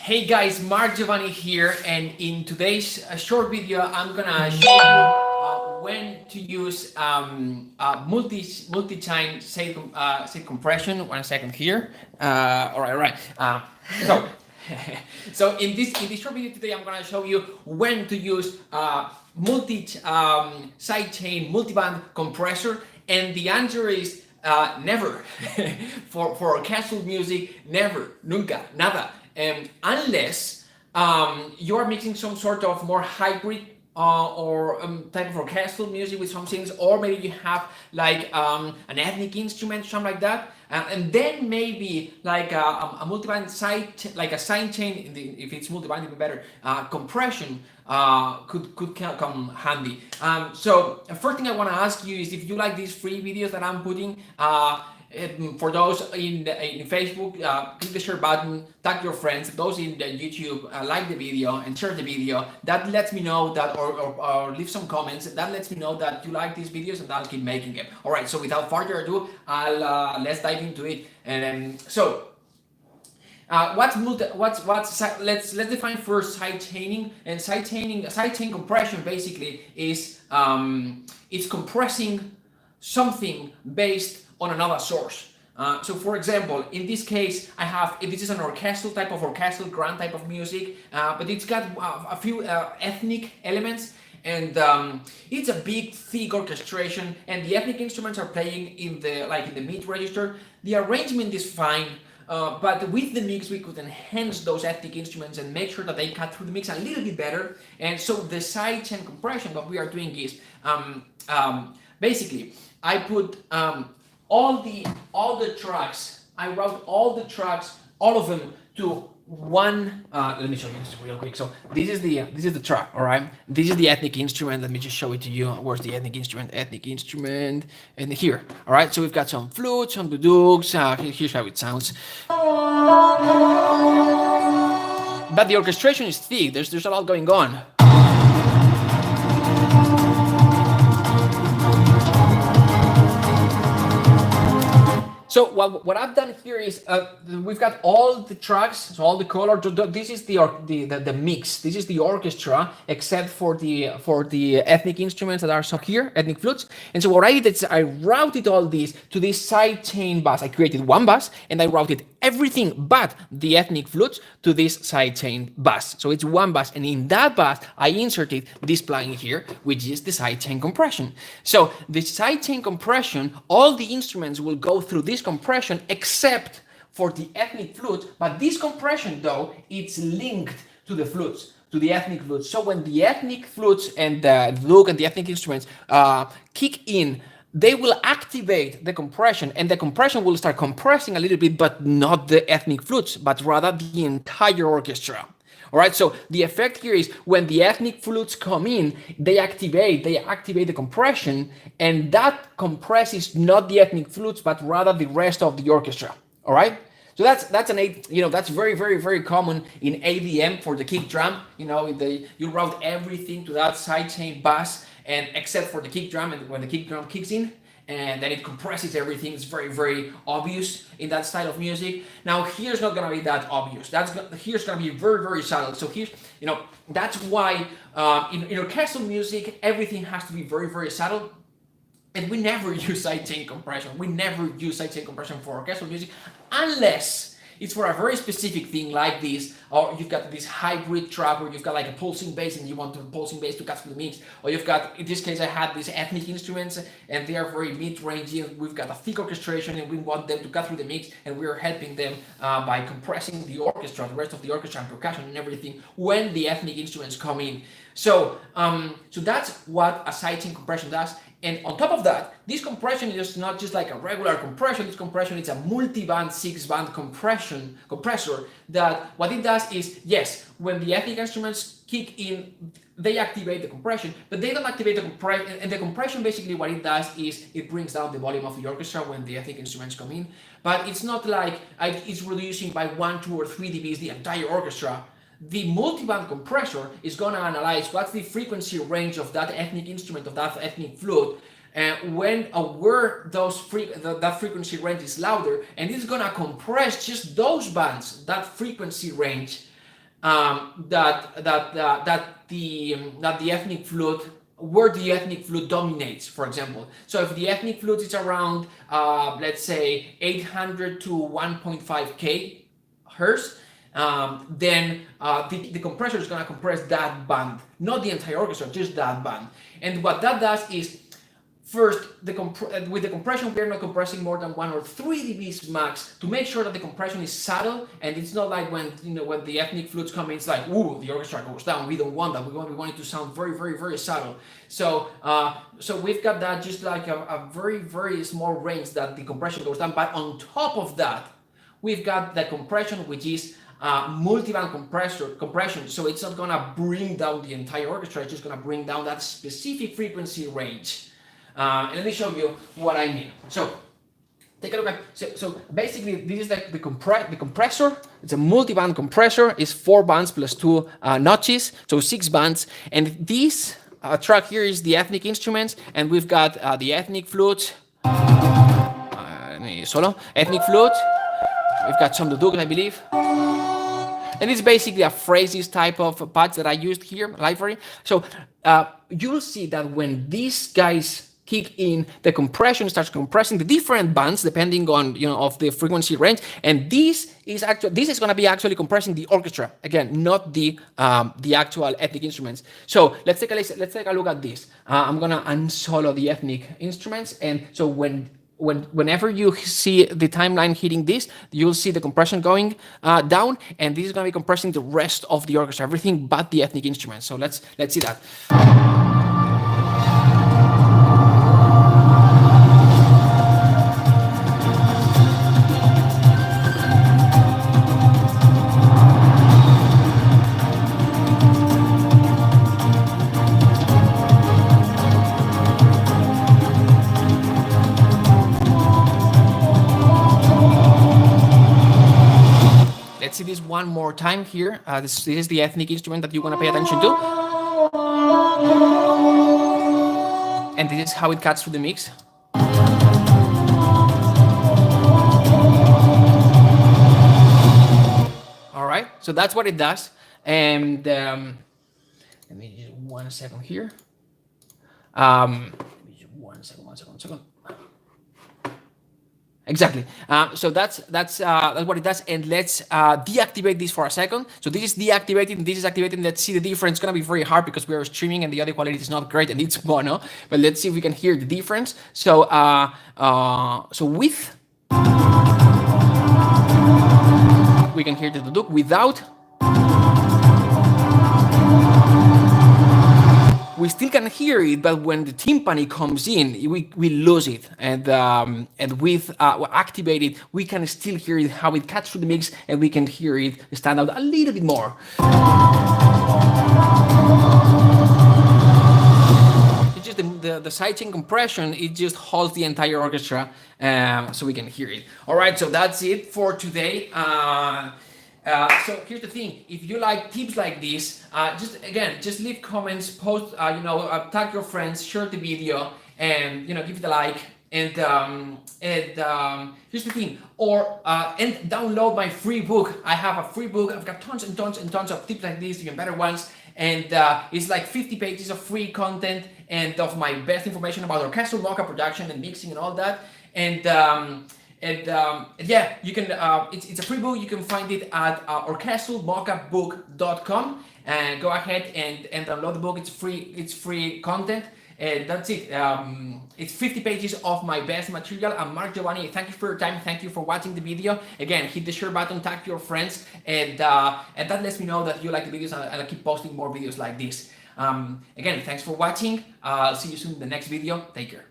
Hey guys, Mark Giovanni here, and in today's short video, I'm gonna show you when to use multi-chain state compression. 1 second here. All right. So, so in this short video today, I'm gonna show you when to use sidechain multiband compressor, and the answer is never. for orchestral music, never, nunca, nada. Unless you are mixing some sort of more hybrid or type of orchestral music with some things, or maybe you have like an ethnic instrument, something like that, and then maybe like a multiband like a sidechain, if it's multiband, even better, compression could come handy. So first thing I want to ask you is if you like these free videos that I'm putting. For those in Facebook, click the share button, tag your friends. Those in YouTube, like the video and share the video. That lets me know that, or leave some comments. That lets me know that you like these videos, and I'll keep making them. All right. So without further ado, let's dive into it. And let's define first sidechaining. And sidechain compression basically is it's compressing something based on another source. So for example, in this case, this is an orchestral grand type of music, but it's got a few ethnic elements, and it's a big, thick orchestration, and the ethnic instruments are playing in the mid register. The arrangement is fine, but with the mix, we could enhance those ethnic instruments and make sure that they cut through the mix a little bit better. And so the sidechain compression, what we are doing is basically I put all the tracks. I route all the tracks, all of them, to one. Let me show you this real quick. So this is the track. All right. This is the ethnic instrument. Let me just show it to you. Where's the ethnic instrument? And here. All right. So we've got some flutes, some dudukes. Here's how it sounds. But the orchestration is thick. There's a lot going on. So what I've done here is we've got all the tracks, so all the color. This is the mix. This is the orchestra, except for the ethnic instruments that are so here, ethnic flutes. And so what I did is I routed all these to this sidechain bus. I created one bus and I routed everything but the ethnic flutes to this sidechain bus. So it's one bus, and in that bus I inserted this plugin here, which is the sidechain compression. So the sidechain compression, all the instruments will go through this compression except for the ethnic flutes, but this compression though, it's linked to the flutes, to the ethnic flutes. So when the ethnic flutes and the duduk and the ethnic instruments kick in, they will activate the compression, and the compression will start compressing a little bit, but not the ethnic flutes, but rather the entire orchestra. All right, so the effect here is when the ethnic flutes come in, they activate the compression, and that compresses not the ethnic flutes, but rather the rest of the orchestra. All right, so that's that's very common in ADM for the kick drum. You route everything to that sidechain bus, and except for the kick drum, and when the kick drum kicks in, and then it compresses everything. It's very obvious in that style of music. Now here's not gonna be that obvious. Here's gonna be very subtle. So here's, that's why in orchestral music everything has to be very subtle. And we never use sidechain compression. We never use sidechain compression for orchestral music unless it's for a very specific thing like this, or you've got this hybrid track where you've got like a pulsing bass and you want the pulsing bass to cut through the mix, or you've got, in this case I had these ethnic instruments and they are very mid-range, we've got a thick orchestration and we want them to cut through the mix, and we're helping them by compressing the orchestra, the rest of the orchestra and percussion and everything when the ethnic instruments come in. So that's what a sidechain compression does. And on top of that, this compression is not just like a regular compression. This compression is a multi-band 6-band compressor that what it does is, yes, when the ethnic instruments kick in, they activate the compression, but they don't activate the compression. And the compression, basically what it does is it brings down the volume of the orchestra when the ethnic instruments come in. But it's not like it's reducing by 1, 2, or 3 dBs the entire orchestra. The multiband compressor is going to analyze what's the frequency range of that ethnic instrument, of that ethnic flute, where that frequency range is louder, and it's going to compress just those bands, that frequency range, that the ethnic flute, where the ethnic flute dominates, for example. So if the ethnic flute is around, let's say 800 to 1.5K hertz, then the compressor is going to compress that band, not the entire orchestra, just that band. And what that does is, first, with the compression, we are not compressing more than 1 or 3 dBs max to make sure that the compression is subtle, and it's not like when when the ethnic flutes come in, it's like, ooh, the orchestra goes down. We don't want that. We want it to sound very, very, very subtle. So so we've got that just like a very, very small range that the compression goes down. But on top of that, we've got the compression, which is multiband compression. So it's not gonna bring down the entire orchestra. It's just gonna bring down that specific frequency range. And let me show you what I mean. So take a look at, so basically this is the compressor. It's a multi-band compressor. It's 4 bands plus 2 notches, so 6 bands. And this track here is the ethnic instruments, and we've got the ethnic flute, solo, ethnic flute. We've got some duduk, I believe. And it's basically a phrases type of pads that I used here, library. So you'll see that when these guys kick in, the compression starts compressing the different bands depending on of the frequency range, and this is going to be actually compressing the orchestra again, not the actual ethnic instruments. So let's take a look at this. I'm gonna unsolo the ethnic instruments, and so whenever you see the timeline hitting this, you'll see the compression going down, and this is going to be compressing the rest of the orchestra, everything but the ethnic instruments. So let's see that. Let's see this one more time here. This is the ethnic instrument that you want to pay attention to. And this is how it cuts through the mix. All right, so that's what it does. And let me just 1 second here. One second. Exactly. So that's what it does. And let's deactivate this for a second. So this is deactivating, this is activating. Let's see the difference. It's gonna be very hard because we are streaming and the audio quality is not great and it's mono. But let's see if we can hear the difference. So so with, we can hear the duduk. Without, we still can hear it, but when the timpani comes in, we lose it. And with activated, we can still hear it, how it cuts through the mix, and we can hear it stand out a little bit more. It's just the sidechain compression, it just holds the entire orchestra, so we can hear it. All right, so that's it for today. So here's the thing: if you like tips like this, just leave comments, post, tag your friends, share the video, and give it a like. And here's the thing, and download my free book. I have a free book. I've got tons and tons and tons of tips like this, even better ones. And it's like 50 pages of free content and of my best information about orchestral mocha production and mixing and all that. And yeah, you can. It's a free book. You can find it at orchestralmochabook.com, and go ahead and download the book. It's free. It's free content, and that's it. It's 50 pages of my best material. I'm Mark Giovanni. Thank you for your time. Thank you for watching the video. Again, hit the share button, tag your friends, and that lets me know that you like the videos, and I'll keep posting more videos like this. Again, thanks for watching. I'll see you soon in the next video. Take care.